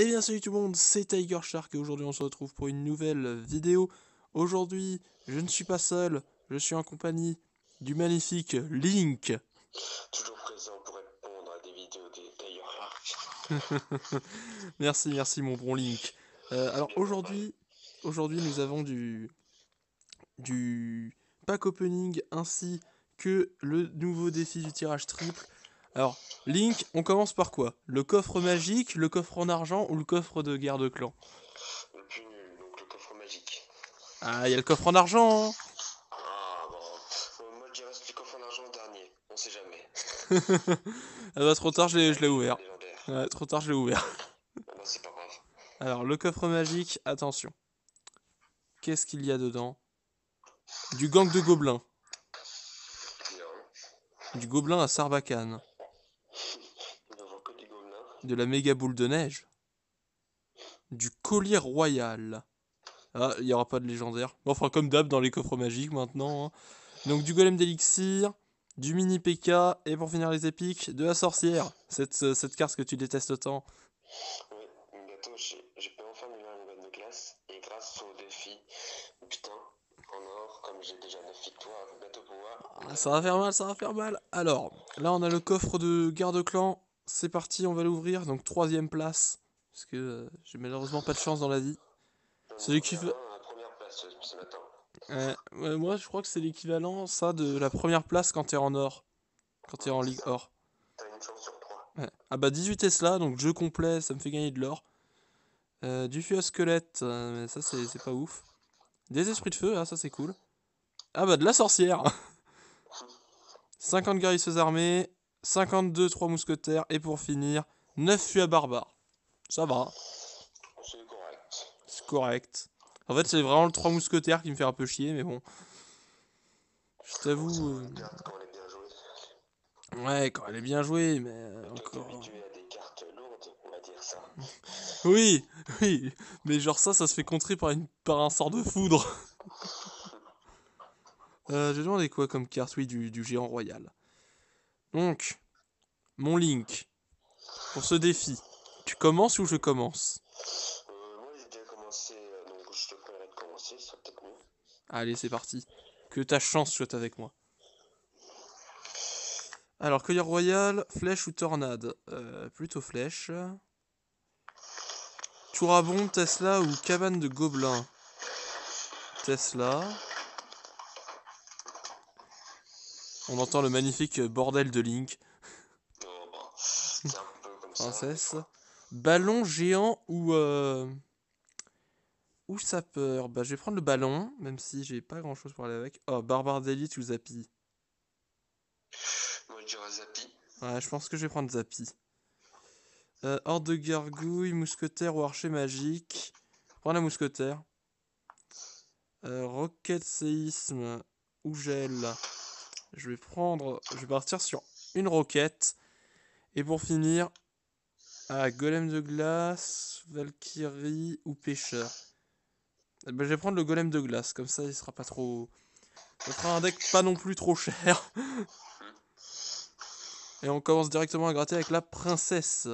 Eh bien salut tout le monde, c'est Tiger Shark et aujourd'hui on se retrouve pour une nouvelle vidéo. Aujourd'hui, je ne suis pas seul, je suis en compagnie du magnifique Link. Toujours présent pour répondre à des vidéos des Tiger Shark. Merci mon bon Link. Alors Bien normal. aujourd'hui nous avons du pack opening ainsi que le nouveau défi du tirage triple. Alors Link, on commence par quoi? Le coffre magique, le coffre en argent ou le coffre de guerre de clan? Le plus nul, donc le coffre magique. Ah, il y a le coffre en argent, hein. Ah bon. Moi je dirais le coffre en argent dernier. On sait jamais. Ah bah trop tard, je l'ai ouvert. Légendaire. Ouais, trop tard, je l'ai ouvert. Bon bah c'est pas grave. Alors, le coffre magique, attention. Qu'est-ce qu'il y a dedans? Du gang de gobelins. Bien. Du gobelin à Sarbacane. On voit que des gobelins. De la méga boule de neige. Du collier royal. Ah, il n'y aura pas de légendaire. Enfin, comme d'hab dans les coffres magiques maintenant, hein. Donc, du golem d'élixir. Du mini PK. Et pour finir les épiques, de la sorcière. Cette carte que tu détestes tant. Oui, bientôt je peux enfin me faire une bonne de glace. Et grâce au défi, putain, en or, comme j'ai déjà 9 victoires, bientôt pouvoir. Ah, ça va faire mal, ça va faire mal. Alors, là on a le coffre de garde-clan. C'est parti, on va l'ouvrir. Donc troisième place. Parce que j'ai malheureusement pas de chance dans la vie. J'en C'est ai ouvert l'équivalent. un à la première place ce matin. Ouais, moi je crois que c'est l'équivalent ça de la première place quand t'es en or. Quand t'es Ouais, en c'est Ligue ça. or. T'as une chance sur 3. Ouais. Ah bah 18 Tesla, donc jeu complet, ça me fait gagner de l'or. Du feu à squelette, mais ça c'est pas ouf. Des esprits de feu, ah ça c'est cool. Ah bah de la sorcière. 50 guérisseuses armées, 52 3 mousquetaires, et pour finir, 9 fûts à barbares. Ça va, C'est correct. c'est correct. En fait, c'est vraiment le 3 mousquetaires qui me fait un peu chier, mais bon. Je t'avoue. Concernant une carte, quand elle est bien jouée. Ouais, quand elle est bien jouée, mais Mais toi, t'es encore. habitué à des cartes lourdes, on va dire ça. Oui, oui, mais genre ça se fait contrer par un sort de foudre. J'ai demandé quoi comme carte? Oui, du géant royal. Donc, mon Link, pour ce défi, tu commences ou je commence? Moi, j'ai déjà commencé, donc je te prendrai de commencer, ça sera peut-être mieux. Allez, c'est parti. Que ta chance soit avec moi. Alors, collier royal, flèche ou tornade? Plutôt flèche. Tour à bombe, Tesla ou cabane de gobelins? Tesla. On entend le magnifique bordel de Link. Non, bah, c'est un peu comme ça, des Princesse. fois. Ballon géant ou sapeur? Bah, je vais prendre le ballon, même si j'ai pas grand chose pour aller avec. Oh, barbare d'élite ou Zappy? Moi, je dirais Zappy. Ouais, je pense que je vais prendre Zappy. Horde de gargouilles, mousquetaire ou archer magique? Prends la mousquetaire. Rocket séisme ou gel? Je vais partir sur une roquette. Et pour finir, golem de glace, Valkyrie ou pêcheur. Eh ben, je vais prendre le golem de glace, comme ça il sera pas trop. Ça fera un deck pas non plus trop cher. Et on commence directement à gratter avec la princesse.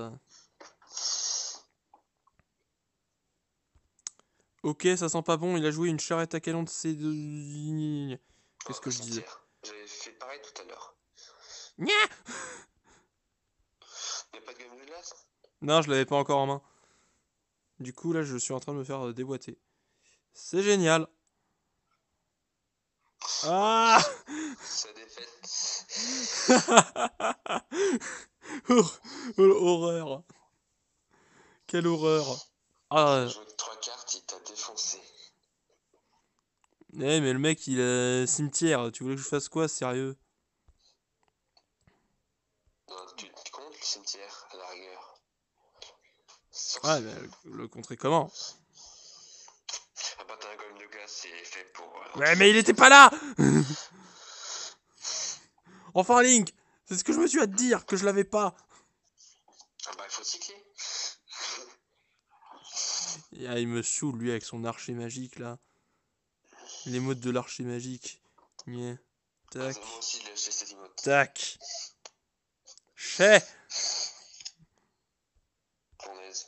Ok, ça sent pas bon, il a joué une charrette à canon de C2. Qu'est-ce que je disais? J'avais fait pareil tout à l'heure. Nya. Y'a pas de game de glace? Non, je l'avais pas encore en main. Du coup, là, je suis en train de me faire déboîter. C'est génial. Ah. Sa défaite. Horreur. Quelle horreur. J'ai Ah. joué que 3 cartes, il t'a défoncé. Eh, mais le mec, il a cimetière. Tu voulais que je fasse quoi, sérieux? Non, tu comptes le cimetière, à la rigueur. Ouais, mais le contrer comment? Ah bah t'as un golem de glace, c'est fait pour... Ouais, mais il était pas là. Enfin, Link, c'est ce que je me suis à te dire, que je l'avais pas. Ah bah il faut cycler. Et, il me saoule, lui, avec son archer magique, là. Les modes de l'archer magique. Yeah. Tac. Moi aussi de lâcher cette emote. Tac. Chais. Fournaise.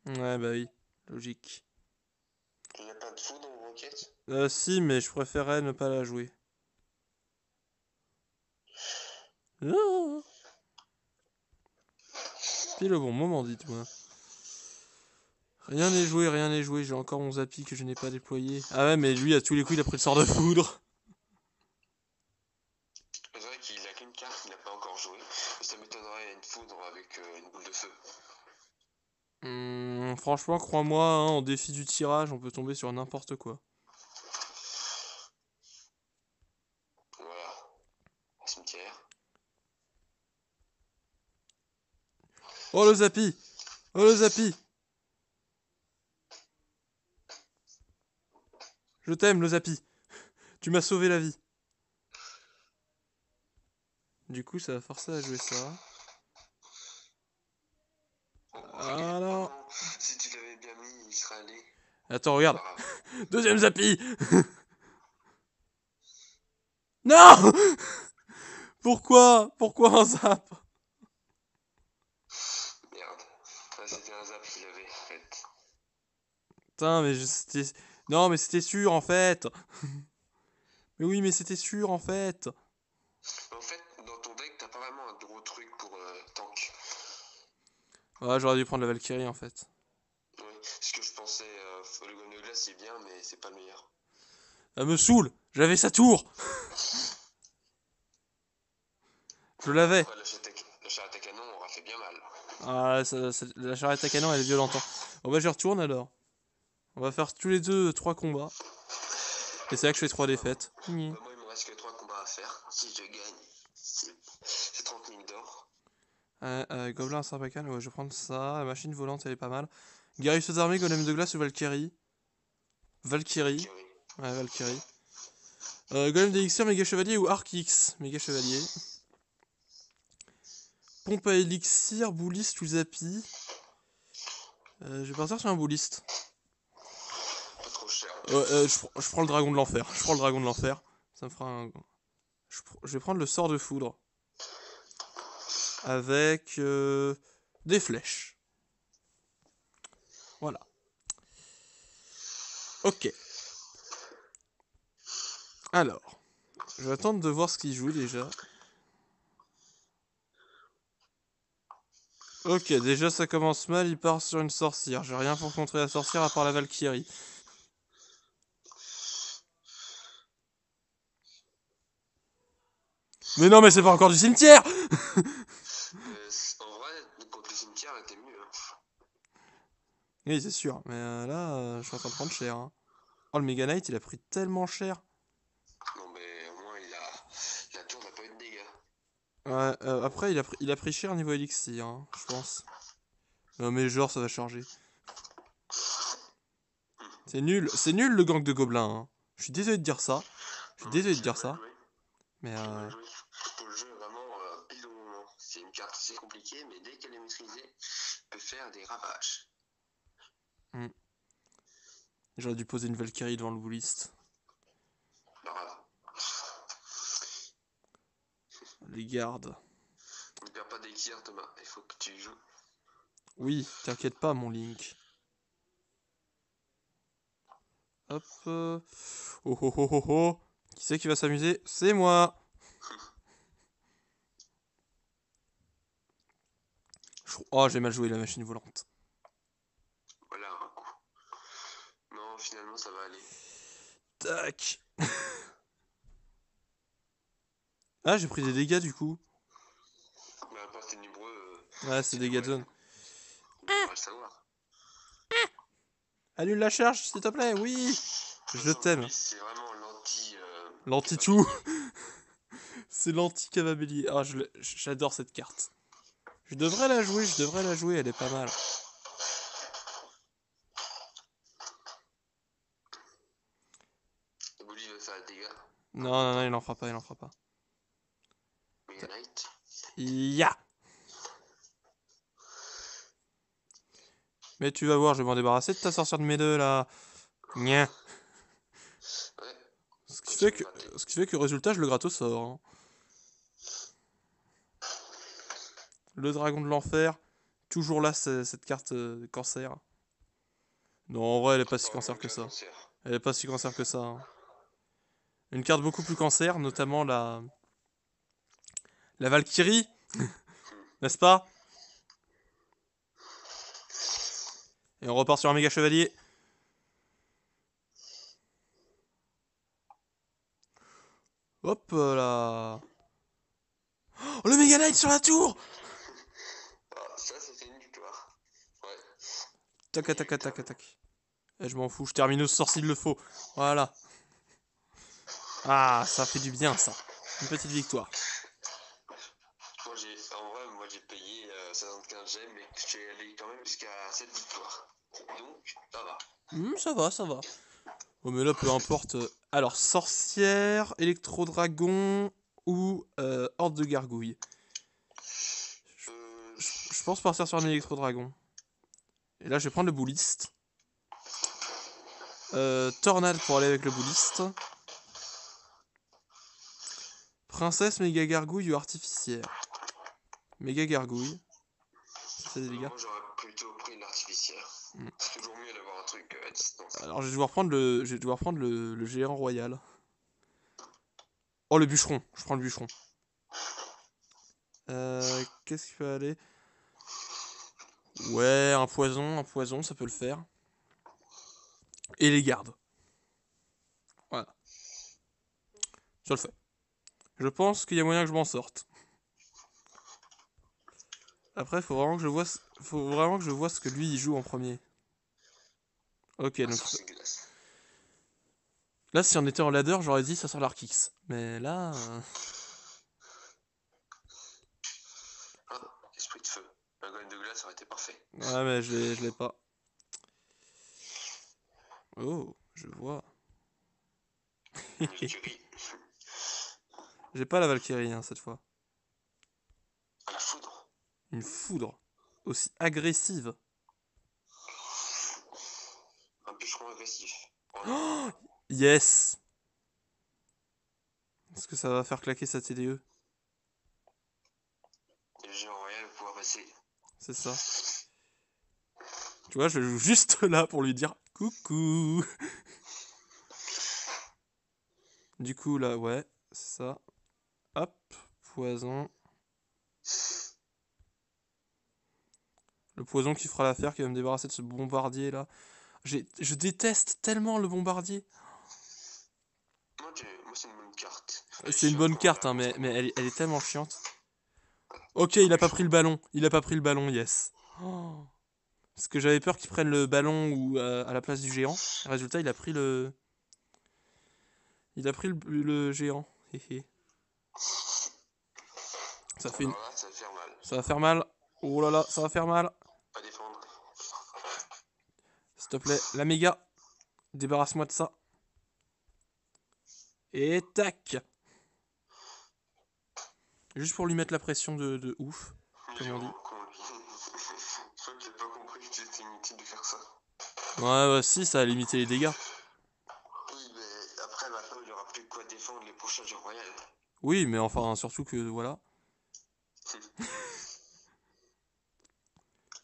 Ouais, bah oui, logique. Il n'y a pas de foudre en roquette? Si, mais je préférais ne pas la jouer. Ah, pile au bon moment, dites-moi. Rien n'est joué, rien n'est joué. J'ai encore mon Zappy que je n'ai pas déployé. Ah ouais, mais lui, à tous les coups, il a pris le sort de foudre. C'est vrai qu'il a qu'une carte qu'il n'a pas encore joué. Ça m'étonnerait une foudre avec une boule de feu. Franchement, crois-moi, hein, en défi du tirage, on peut tomber sur n'importe quoi. Voilà. Un cimetière. Oh le Zappy! Oh le Zappy! Je t'aime, le Zappy. Tu m'as sauvé la vie. Du coup, ça va forcer à jouer ça. Oh, Ah oh non. non, si tu l'avais bien mis, il serait allé. Attends, C'est regarde. pas grave. Deuxième Zappy. Non. Pourquoi? Pourquoi un zap? Merde. Ah, c'était un zap qu'il avait en fait. Putain, mais c'était... Non, mais c'était sûr, en fait. Mais oui, mais c'était sûr, en fait. En fait, dans ton deck, t'as pas vraiment un gros truc pour tank. Ouais, j'aurais dû prendre la Valkyrie, en fait. Oui, ce que je pensais, le gomme de glace c'est bien, mais c'est pas le meilleur. Elle me saoule. J'avais sa tour. Je l'avais. Après, la charrette à canon aura fait bien mal. Ah, la charrette à canon, elle est violente, hein. Bon, bah, j'y retourne, alors. On va faire tous les deux 3 combats. Et c'est là que je fais 3 défaites. Bah, moi, il me reste que 3 combats à faire. Si je gagne, c'est 30 000 d'or. Gobelin à Sarbacane, ouais, je vais prendre ça. La machine volante, elle est pas mal. Guerrier armées, golem de glace ou Valkyrie? Valkyrie. Valkyrie. Ouais, Valkyrie. Golem d'élixir, méga chevalier ou Arc X? Méga chevalier. Pompe à élixir, bouliste ou Zappy? Je vais partir sur un bouliste. Pas trop cher. Je prends le dragon de l'enfer. Je prends le dragon de l'enfer. Ça me fera un... Je vais prendre le sort de foudre. Avec des flèches. Voilà. Ok. Alors. Je vais attendre de voir ce qu'il joue déjà. Ok, déjà ça commence mal, il part sur une sorcière. J'ai rien pour contrer la sorcière à part la Valkyrie. Mais non, mais c'est pas encore du cimetière! En vrai, contre le cimetière, était mieux. Hein. Oui, c'est sûr, mais là, je suis en train de prendre cher. Hein. Oh, le Mega Knight, il a pris tellement cher. Non, mais au moins, la tour n'a pas eu de dégâts. Ouais, après, il a pris cher niveau élixir, hein, je pense. Non, mais genre, ça va charger. C'est nul le gang de gobelins. Hein. Je suis désolé de dire ça. Je suis désolé de dire ça. Mais Pour le jeu, vraiment, pile au moment. C'est une carte assez compliquée, mais dès qu'elle est maîtrisée, peut faire des ravages. J'aurais dû poser une Valkyrie devant le bouliste. Pas grave. Les gardes. Ne perds pas d'élixir, Thomas. Il faut que tu joues. Oui, t'inquiète pas, mon Link. Hop. Oh oh oh oh oh. Qui c'est qui va s'amuser? C'est moi. Oh, j'ai mal joué la machine volante. Voilà un coup. Non, finalement, ça va aller. Tac. Ah, j'ai pris des dégâts du coup. Mais à part ténébreux, Ouais, c'est dégâts de zone. on devrait le savoir. Annule la charge, s'il te plaît, oui. Je t'aime. C'est vraiment l'anti. L'anti-tout. C'est l'anti-cavabellier. Ah, j'adore cette carte. Je devrais la jouer, elle est pas mal. Bully va faire des dégâts. Non, non, non, il en fera pas, il en fera pas. Mega Knight. Ya. Mais tu vas voir, je vais m'en débarrasser de ta sorcière de mes deux là. Nya. Ouais. Ce qui fait que résultat, je le gratte au sort. Hein. Le dragon de l'enfer. Toujours là, cette carte cancer. Non, en vrai, elle est pas si Oh, cancer que Ultra ça. Cancer. Elle est pas si cancer que ça, hein. Une carte beaucoup plus cancer, notamment la Valkyrie, n'est-ce pas? Et on repart sur un méga chevalier. Hop là. Oh, le méga knight sur la tour. Ah, ça c'était une victoire. Ouais. Tac, tac, tac, tac, tac. Eh, je m'en fous, je termine au sort s'il le faut. Voilà. Ah, ça fait du bien, ça. Une petite victoire. Moi j'ai payé 75 gemmes mais j'ai allé quand même jusqu'à 7 victoires. Donc, ça va. Ça va, ça va. Oh, mais là, peu importe. Alors, sorcière, électro-dragon ou horde de gargouilles. Euh, Je pense partir sur un électro-dragon. Et là, je vais prendre le bouliste. Tornade pour aller avec le bouliste. Princesse, méga gargouille ou artificière. Méga gargouille. Ça fait des dégâts. moi j'aurais plutôt pris l'artificière. C'est toujours mieux d'avoir un truc à distance. Alors, je vais devoir prendre le géant royal. Oh, le bûcheron. Je prends le bûcheron. Qu'est-ce qu'il peut aller? Ouais, un poison, ça peut le faire. Et les gardes. Voilà. Je le fais. Je pense qu'il y a moyen que je m'en sorte. Après, faut vraiment que je vois ce que lui il joue en premier. Ok, donc là, si on était en ladder, j'aurais dit ça sort l'Arkix. Mais là, Ah, esprit de feu. Un golem de glace aurait été parfait. ouais, mais je l'ai pas. Oh, je vois. Une Valkyrie. J'ai pas la Valkyrie hein, cette fois. À la foudre. Une foudre aussi agressive. Un bûcheron agressif. Oh non. Oh, yes. Est-ce que ça va faire claquer sa TDE? Et le géant royal va pouvoir passer. C'est ça. Tu vois, je joue juste là pour lui dire coucou. Du coup, là, ouais, c'est ça. Hop, poison. Le poison qui fera l'affaire, qui va me débarrasser de ce bombardier là. Je déteste tellement le bombardier. Moi c'est une bonne carte. C'est une bonne carte, hein, mais elle est tellement chiante. Ok, il a pas pris le ballon. Il a pas pris le ballon, yes. Oh. Parce que j'avais peur qu'il prenne le ballon ou à la place du géant. Résultat, il a pris le. Il a pris le géant. Ça fait une. Alors là, ça va faire mal. Ça va faire mal. Oh là là, ça va faire mal. Pas défendre. S'il te plaît, la méga. Débarrasse-moi de ça. Et tac. Juste pour lui mettre la pression de ouf, comme on dit. Je crois qu'il a pas compris que c'était inutile de faire ça. Ouais, si, ça a limité les dégâts. Oui, mais après, maintenant, il n'y aura plus de quoi défendre les prochains géants royaux. Oui, mais enfin, surtout que, voilà.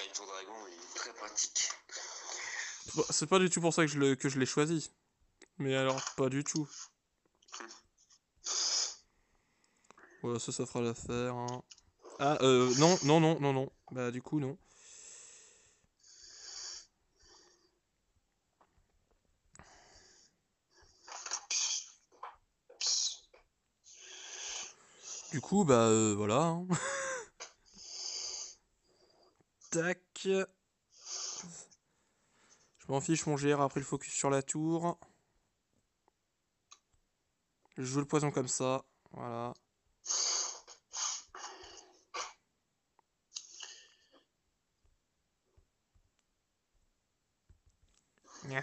Et ton dragon est très pratique. C'est pas du tout pour ça que je l'ai choisi. Mais alors, pas du tout. Voilà, ça fera l'affaire. Hein. Ah, non, non, non, non, non. Bah, du coup, non. Du coup, bah, voilà. Hein. Tac. Je m'en fiche, mon GR a pris le focus sur la tour. Je joue le poison comme ça. Voilà.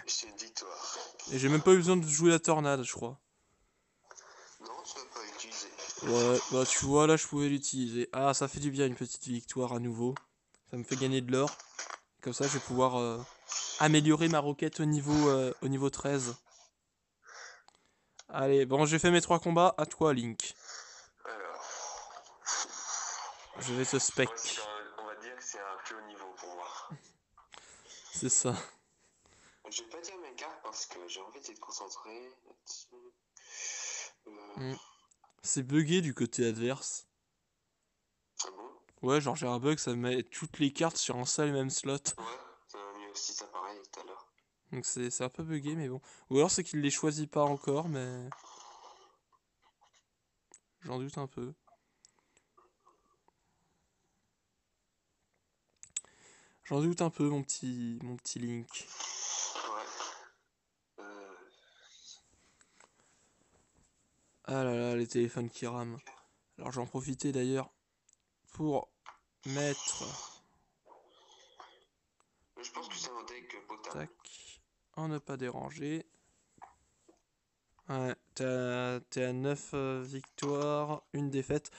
C'est une victoire. Et j'ai même pas eu besoin de jouer la tornade, je crois. Non, tu vas pas utiliser. Ouais, bah tu vois, là je pouvais l'utiliser. Ah, ça fait du bien une petite victoire à nouveau. Ça me fait gagner de l'or. Comme ça, je vais pouvoir améliorer ma roquette au niveau 13. Allez, bon, j'ai fait mes 3 combats. À toi, Link. Alors, Je vais te moi, spec. on va dire que c'est un plus haut niveau pour moi. C'est ça. Je vais pas dire mes cartes parce que j'ai envie d'être concentré là-dessus. Hmm. C'est bugué du côté adverse. Ah bon? Ouais, genre j'ai un bug, ça met toutes les cartes sur un seul et même slot. Ouais, ça m'a mis aussi ça pareil tout à l'heure. Donc c'est un peu bugué, mais bon. Ou alors c'est qu'il les choisit pas encore, mais j'en doute un peu. J'en doute un peu, mon petit Link. Ouais. Euh, Ah là là, les téléphones qui rament. Alors j'en profitais d'ailleurs pour mettre... je pense que c'est un deck potable. Tac. En ne pas déranger. Ouais, t'es à 9 victoires, une défaite.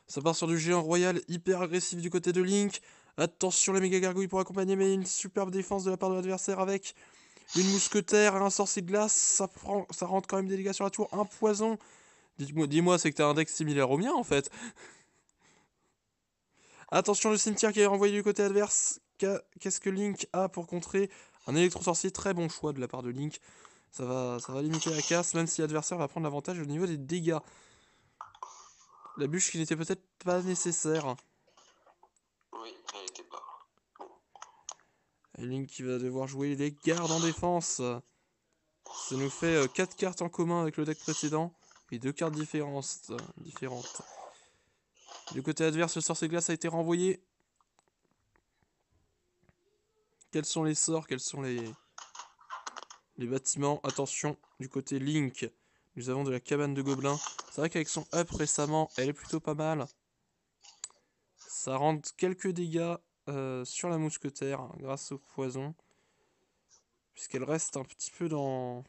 Ça part sur du géant royal hyper agressif du côté de Link. Attention les méga gargouilles pour accompagner, mais une superbe défense de la part de l'adversaire avec une mousquetaire et un sorcier de glace. Ça rentre quand même des dégâts sur la tour. Un poison. Dis-moi, c'est que t'as un deck similaire au mien en fait. Attention le cimetière qui est renvoyé du côté adverse. Qu'est-ce que Link a pour contrer? Un électro-sorcier, très bon choix de la part de Link. Ça va limiter la casse, même si l'adversaire va prendre l'avantage au niveau des dégâts. La bûche qui n'était peut-être pas nécessaire. Oui, elle était pas. Et Link qui va devoir jouer les gardes en défense. Ça nous fait 4 cartes en commun avec le deck précédent. Et 2 cartes différentes. Du côté adverse, le sorcier de glace a été renvoyé. Quels sont les sorts? Quels sont les bâtiments? Attention, du côté Link, nous avons de la cabane de gobelins. C'est vrai qu'avec son up récemment, elle est plutôt pas mal. Ça rend quelques dégâts sur la mousquetaire grâce au poison. Puisqu'elle reste un petit peu dans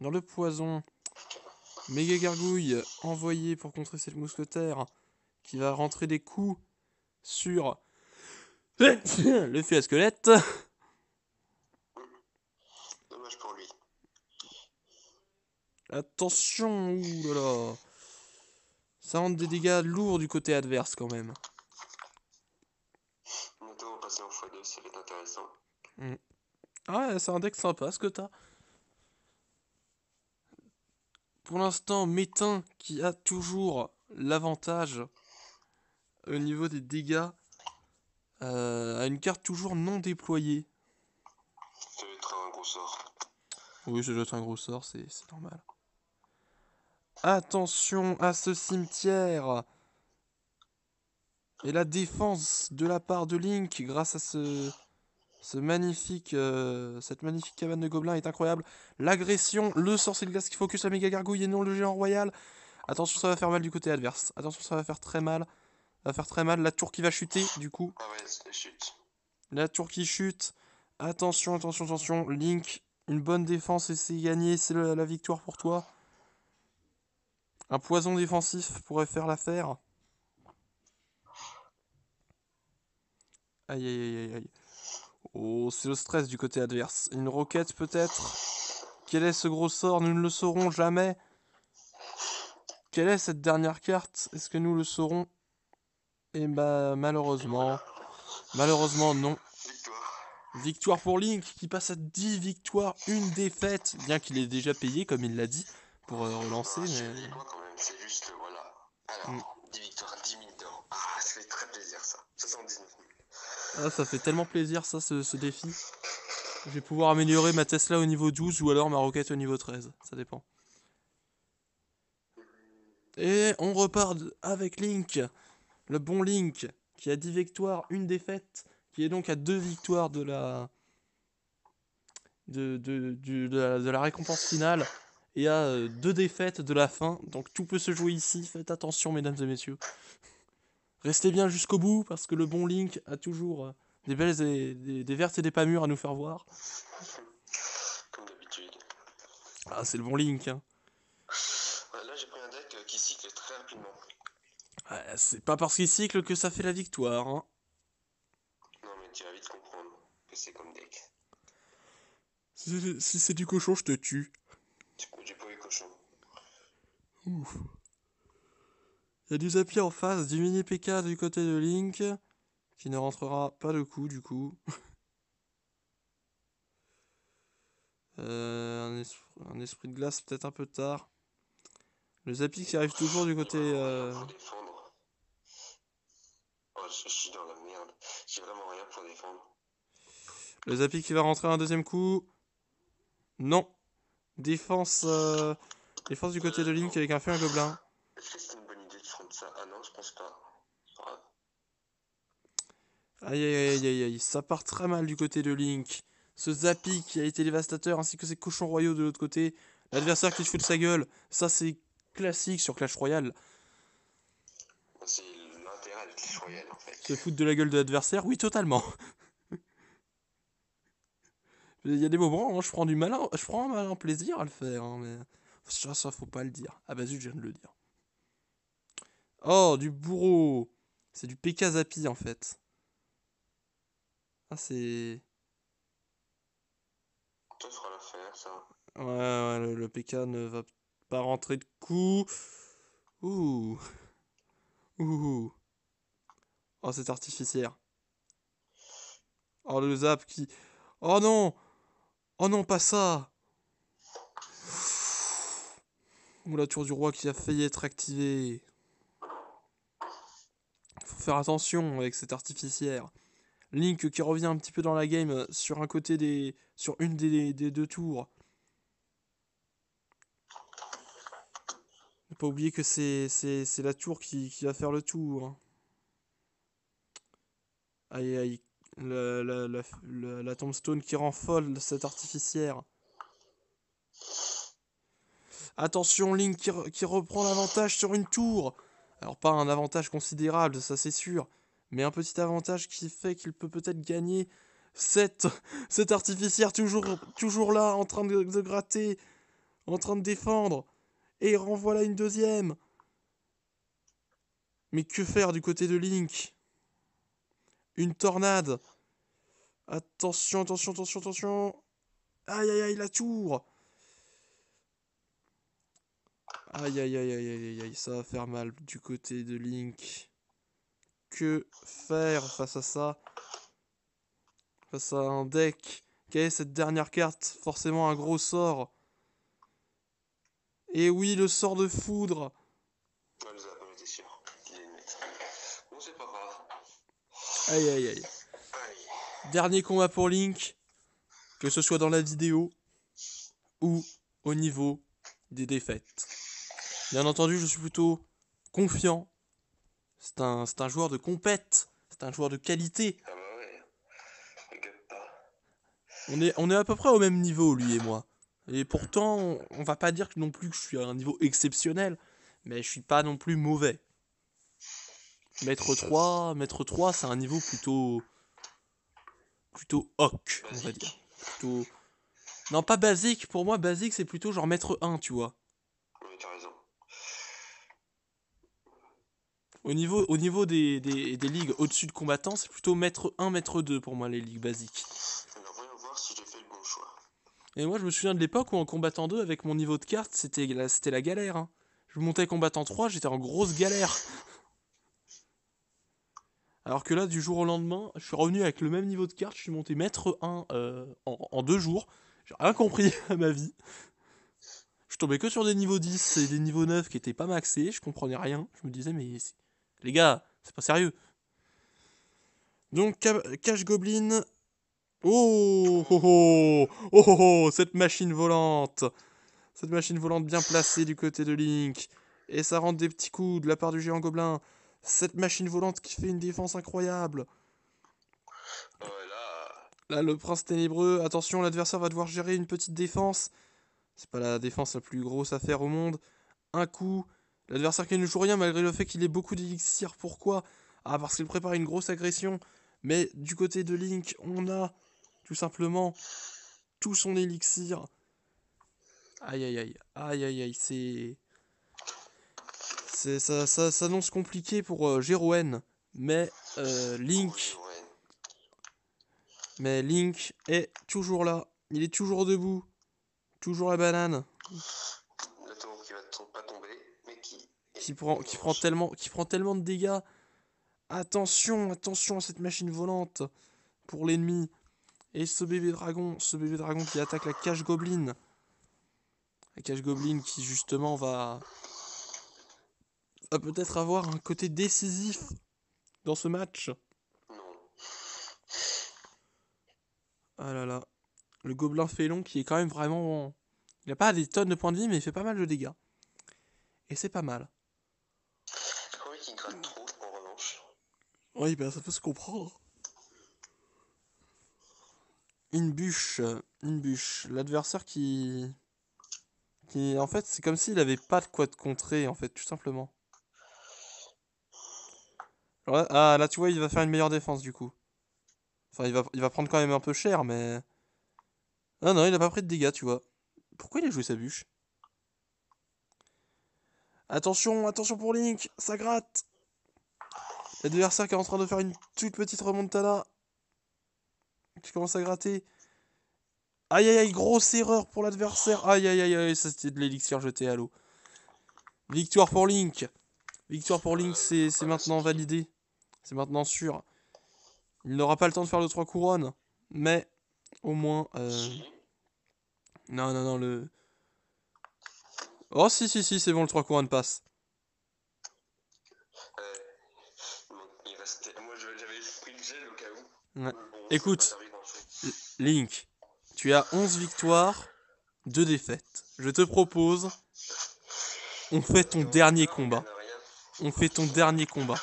le poison. Méga gargouille envoyée pour contrer cette mousquetaire qui va rentrer des coups sur le fût à squelette. Dommage pour lui. Attention, ouh là là. Ça rentre des dégâts lourds du côté adverse quand même. Bientôt on va passer en x2, ça va être intéressant. Mm. Ah ouais, c'est un deck sympa ce que t'as. Pour l'instant, Métain qui a toujours l'avantage au niveau des dégâts a une carte toujours non déployée. Ça va être un gros sort. Oui, ça doit être un gros sort, c'est normal. Attention à ce cimetière. Et la défense de la part de Link grâce à cette magnifique cabane de gobelins est incroyable. L'agression, le sorcier de glace qui focus la méga gargouille et non le géant royal. Attention, ça va faire mal du côté adverse. Attention, ça va faire très mal. Ça va faire très mal. La tour qui va chuter, du coup. Ah ouais, c'est chute. La tour qui chute. Attention, attention, attention. Link, une bonne défense et c'est gagné. C'est la victoire pour toi. Un poison défensif pourrait faire l'affaire. Aïe, aïe, aïe, aïe, aïe. Oh, c'est le stress du côté adverse. Une roquette peut-être. Quel est ce gros sort? Nous ne le saurons jamais. Quelle est cette dernière carte? Est-ce que nous le saurons? Eh bah malheureusement. Malheureusement non. Victoire. Victoire pour Link qui passe à 10 victoires, une défaite. Bien qu'il ait déjà payé comme il l'a dit pour relancer. Mais... Moi quand même, c'est juste, voilà. Alors, Mm. 10 victoires, 10 000 d'or. Ah, ça fait très plaisir ça. 79 000. Ah, ça fait tellement plaisir ça, ce défi. Je vais pouvoir améliorer ma Tesla au niveau 12 ou alors ma roquette au niveau 13. Ça dépend. Et on repart avec Link. Le bon Link qui a 10 victoires, une défaite. Qui est donc à 2 victoires de la récompense finale. Et à 2 défaites de la fin. Donc tout peut se jouer ici. Faites attention mesdames et messieurs. Restez bien jusqu'au bout parce que le bon Link a toujours des belles des vertes et des pas mûres à nous faire voir. Comme d'habitude. Ah, c'est le bon Link. Hein. Là, j'ai pris un deck qui cycle très rapidement. Ouais, c'est pas parce qu'il cycle que ça fait la victoire. Hein. Non, mais tu vas vite comprendre que c'est comme deck. Si c'est du cochon, je te tue. J'ai pas eu cochon. Ouf. Il y a du Zapier en face, du mini PK du côté de Link, qui ne rentrera pas de coup du coup. Un esprit de glace peut-être un peu tard. Le Zappy qui arrive toujours du côté... Rien pour défendre. Oh, je suis dans la merde. J'ai vraiment rien pour défendre. Le Zappy qui va rentrer un deuxième coup. Non. Défense, défense du côté de Link avec un feu à gobelin. Est-ce que c'est une bonne idée de prendre ça? Ah non, je pense pas. Grave. Aïe aïe aïe aïe aïe, ça part très mal du côté de Link. Ce Zappy qui a été dévastateur ainsi que ses cochons royaux de l'autre côté. L'adversaire qui se fout de sa gueule. Ça c'est classique sur Clash Royale. C'est l'intérêt de Clash Royale en fait. Se foutre de la gueule de l'adversaire, oui totalement. Il y a des moments, hein, je prends un malin plaisir à le faire, hein, mais ça faut pas le dire. Ah bah zut, je viens de le dire. Oh, du bourreau. C'est du PK Zappy en fait. Ah c'est... Ça fera l'affaire, ça. Ouais, le PK ne va pas rentrer de coup. Ouh. Ouh. Oh, c'est artificiaire. Oh, le zap qui... Oh non. Oh non, pas ça. Ouh, la tour du roi qui a failli être activée. Faut faire attention avec cette artificiaire. Link qui revient un petit peu dans la game sur un côté des... Sur une des deux tours. Faut pas oublier que c'est la tour qui va faire le tour. Aïe aïe. La tombstone qui rend folle cette artificiaire. Attention, Link qui reprend l'avantage sur une tour. Alors pas un avantage considérable, ça c'est sûr. Mais un petit avantage qui fait qu'il peut peut-être gagner cette artificiaire toujours là, en train de gratter, en train de défendre. Et il renvoie là une deuxième. Mais que faire du côté de Link? Une tornade. Attention, attention, attention, attention. Aïe, aïe, aïe, la tour. Aïe, aïe, aïe, aïe, aïe, aïe, ça va faire mal du côté de Link. Que faire face à ça? Face à un deck. Quelle est cette dernière carte? Forcément un gros sort. Et oui, le sort de foudre. Ouais, le zap, on était sûr. Il est une mettre. Bon, c'est pas grave. Aïe, aïe, aïe. Aïe. Dernier combat pour Link. Que ce soit dans la vidéo ou au niveau des défaites. Bien entendu, je suis plutôt confiant. C'est un joueur de compète. C'est un joueur de qualité. Ah bah ouais. Regarde pas. On est à peu près au même niveau, lui et moi. Et pourtant, on va pas dire non plus que je suis à un niveau exceptionnel, mais je suis pas non plus mauvais. Maître 3, c'est un niveau plutôt hoc, on va dire. Plutôt... Non, pas basique, pour moi, basique, c'est plutôt genre maître 1, tu vois. Oui, t'as raison. Au niveau des ligues au-dessus de combattants, c'est plutôt maître 1, maître 2 pour moi, les ligues basiques. Alors, voyons voir si j'ai fait le bon choix. Et moi, je me souviens de l'époque où en combattant 2, avec mon niveau de carte, c'était la galère. Hein. Je montais combattant 3, j'étais en grosse galère. Alors que là, du jour au lendemain, je suis revenu avec le même niveau de carte, je suis monté maître 1 en 2 jours. J'ai rien compris à ma vie. Je tombais que sur des niveaux 10 et des niveaux 9 qui étaient pas maxés, je comprenais rien. Je me disais, mais les gars, c'est pas sérieux. Donc, Cache Goblin. Oh, oh, oh, oh, oh, oh, cette machine volante. Cette machine volante bien placée du côté de Link. Et ça rentre des petits coups de la part du géant gobelin. Cette machine volante qui fait une défense incroyable. Oh, là. Là, le prince ténébreux. Attention, l'adversaire va devoir gérer une petite défense. C'est pas la défense la plus grosse à faire au monde. Un coup. L'adversaire qui ne joue rien malgré le fait qu'il ait beaucoup d'élixir. Pourquoi? Ah, parce qu'il prépare une grosse agression. Mais du côté de Link, on a tout simplement tout son élixir. Aïe aïe aïe. Aïe aïe aïe. Ça s'annonce compliqué pour Jeroen. Mais Link. Mais Link est toujours là. Il est toujours debout. Toujours la banane. La tour qui va pas tomber, mais Qui prend tellement de dégâts. Attention, attention à cette machine volante. Pour l'ennemi. Et ce bébé dragon qui attaque la cage goblin. La cage goblin qui justement va peut-être avoir un côté décisif dans ce match. Non. Ah là là. Le gobelin félon qui est quand même vraiment... Il n'a pas des tonnes de points de vie, mais il fait pas mal de dégâts. Et c'est pas mal. J'ai pas envie qu'il gratte trop, en revanche. Oui, ben ça peut se comprendre. Une bûche. L'adversaire qui... En fait, c'est comme s'il avait pas de quoi te contrer, en fait, tout simplement. Alors là, tu vois, il va faire une meilleure défense, du coup. Enfin, il va prendre quand même un peu cher, mais... Ah non, il a pas pris de dégâts, tu vois. Pourquoi il a joué sa bûche? Attention pour Link, ça gratte. L'adversaire qui est en train de faire une toute petite remontada. Qui commence à gratter. Aïe aïe aïe, grosse erreur pour l'adversaire. Aïe aïe aïe aïe, ça c'était de l'élixir jeté à l'eau. Victoire pour Link. Victoire pour Link, c'est maintenant validé. C'est maintenant sûr. Il n'aura pas le temps de faire le 3 couronnes. Mais au moins... Non, le... Oh si, c'est bon, le 3 couronnes passe. Il restait... Moi j'avais pris le gel au cas où. Ouais. Bon, Écoute, Link, tu as 11 victoires, 2 défaites. Je te propose, on fait ton dernier combat. On fait ton dernier combat.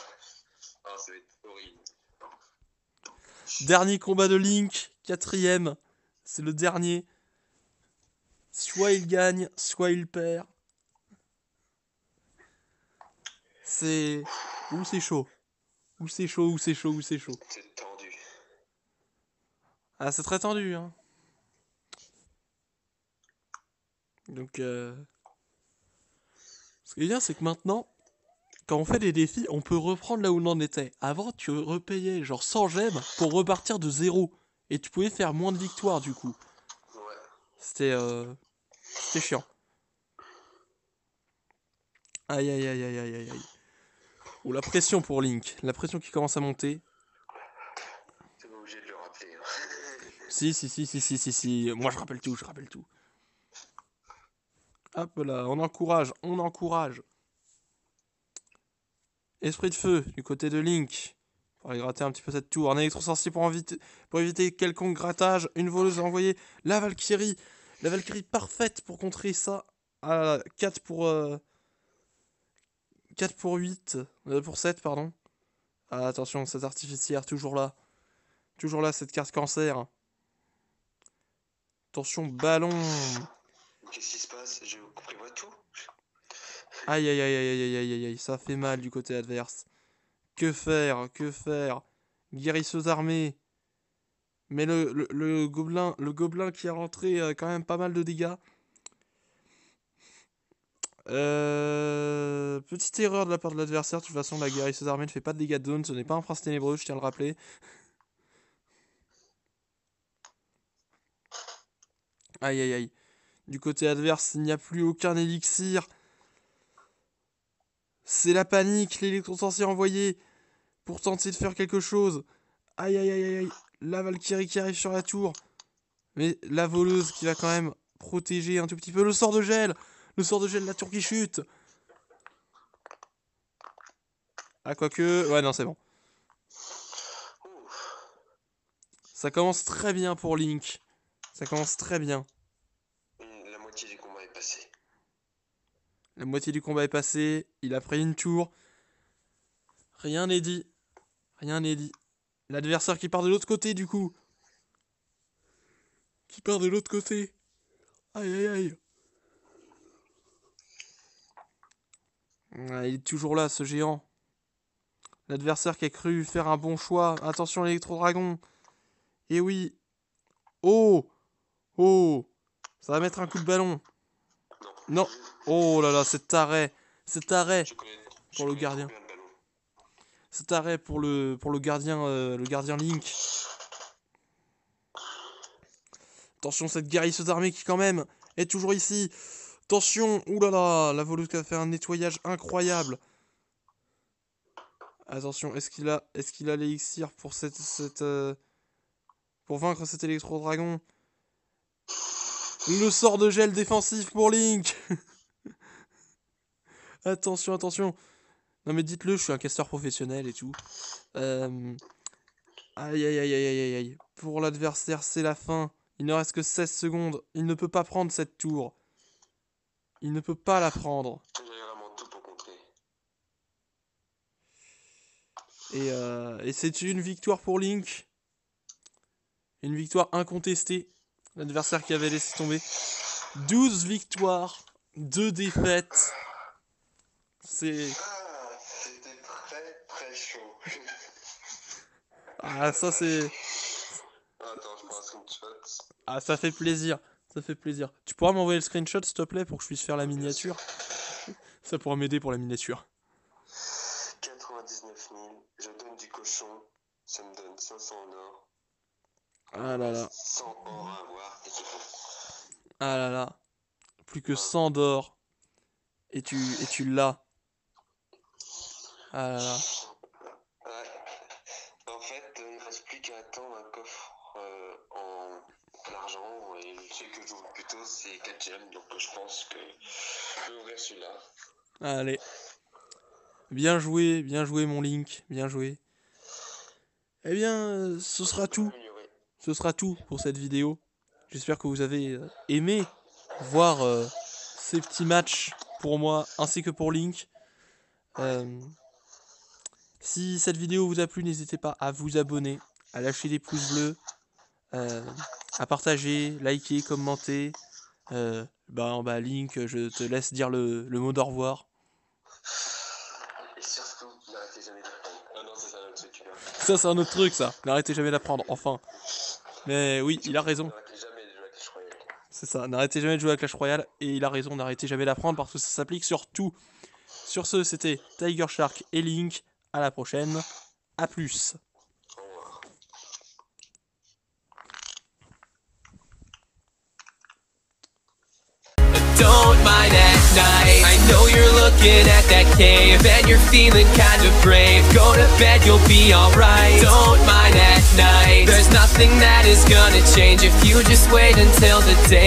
Ah, ça va être horrible. Dernier combat de Link, 4ème. C'est le dernier. Soit il gagne, soit il perd. C'est... Ou c'est chaud. Ou c'est chaud. C'est tendu. Ah, c'est très tendu, hein. Donc, ce qui est bien, c'est que maintenant, quand on fait des défis, on peut reprendre là où on en était. Avant, tu repayais genre 100 gemmes pour repartir de zéro. Et tu pouvais faire moins de victoires, du coup. Ouais. C'était chiant. Aïe aïe aïe aïe aïe aïe aïe. Oh, la pression pour Link. La pression qui commence à monter. T'es pas obligé de le rappeler. Hein. Si. Moi, je rappelle tout. Hop là, on encourage. Esprit de feu, du côté de Link. Pour aller gratter un petit peu cette tour. Un électrosorcier pour éviter quelconque grattage. Une voleuse à envoyer. La Valkyrie. La Valkyrie parfaite pour contrer ça. Ah, 4 pour... 4 pour 8. Pour 7, pardon. Ah, attention, cette artificière, toujours là. Toujours là, cette carte cancer. Attention, ballon. Qu'est-ce qui se passe? Je prévois tout. Aïe, aïe, aïe, aïe, aïe, aïe, aïe, aïe, ça fait mal du côté adverse. Que faire? Guérisseuse armée. Mais le gobelin qui a rentré quand même pas mal de dégâts. Petite erreur de la part de l'adversaire. De toute façon, la guérisseuse armée ne fait pas de dégâts de zone. Ce n'est pas un prince ténébreux, je tiens à le rappeler. Aïe, aïe, aïe. Du côté adverse, il n'y a plus aucun élixir. C'est la panique, l'électrosorcier envoyé pour tenter de faire quelque chose. Aïe, aïe, aïe, aïe, aïe. La Valkyrie qui arrive sur la tour. Mais la voleuse qui va quand même protéger un tout petit peu. Le sort de gel, la tour qui chute. Ah, quoique... Ouais, non, c'est bon. Ça commence très bien pour Link. Ça commence très bien. La moitié du combat est passée. La moitié du combat est passée. Il a pris une tour. Rien n'est dit. L'adversaire qui part de l'autre côté, du coup. Aïe, aïe, aïe. Ah, il est toujours là, ce géant. L'adversaire qui a cru faire un bon choix. Attention, l'électro-dragon. Et oui. Oh. Ça va mettre un coup de ballon. Non. Oh là là, cet arrêt. Pour le gardien. Cet arrêt pour le gardien Link. Attention, cette guérisseuse armée qui quand même est toujours ici. Attention, oulala, la voleuse qui a fait un nettoyage incroyable. Attention, est-ce qu'il a l'élixir pour cette pour vaincre cet électro-dragon. Le sort de gel défensif pour Link. Attention, attention. Non mais dites-le, je suis un casteur professionnel et tout. Aïe, aïe, aïe, aïe, aïe, aïe. Pour l'adversaire, c'est la fin. Il ne reste que 16 secondes. Il ne peut pas prendre cette tour. Il ne peut pas la prendre. J'ai vraiment tout pour contrer. Et c'est une victoire pour Link. Une victoire incontestée. L'adversaire qui avait laissé tomber. 12 victoires, 2 défaites. C'est... C'était très très chaud. Ah, ça c'est... Attends, je prends un screenshot. Ah, ça fait plaisir. Ça fait plaisir. Tu pourras m'envoyer le screenshot, s'il te plaît, pour que je puisse faire la miniature. Ça pourra m'aider pour la miniature. 99 000. Je donne du cochon. Ça me donne 500 en or. Ah là là. 100 or à avoir. Et c'est bon. Ah là là. Plus que 100 d'or. Et tu l'as. Ah là là. Ouais. En fait, il ne reste plus qu'à attendre un coffre en l'argent. Et celui que j'ouvre plutôt, c'est 4 gemmes. Donc je pense que je vais ouvrir celui-là. Allez. Bien joué mon Link. Bien joué. Eh bien, ce sera tout. Ce sera tout pour cette vidéo. J'espère que vous avez aimé voir ces petits matchs pour moi ainsi que pour Link. Si cette vidéo vous a plu, n'hésitez pas à vous abonner, à lâcher des pouces bleus, à partager, liker, commenter. Link, je te laisse dire le mot d'au revoir. Et surtout, n'arrêtez jamais d'apprendre. Ah non, ça c'est un autre truc. Ça c'est un autre truc ça. N'arrêtez jamais d'apprendre, enfin. Mais oui, il a raison. N'arrêtez jamais de jouer à Clash Royale. C'est ça, n'arrêtez jamais de jouer à Clash Royale. Et il a raison, n'arrêtez jamais d'apprendre parce que ça s'applique sur tout. Sur ce, c'était Tiger Shark et Link. À la prochaine. À plus. Au revoir. Don't mind at night. I know you're looking at that cave and you're feeling kind of brave. Go to bed, you'll be alright. Don't mind at night. There's nothing that is gonna change if you just wait until the day.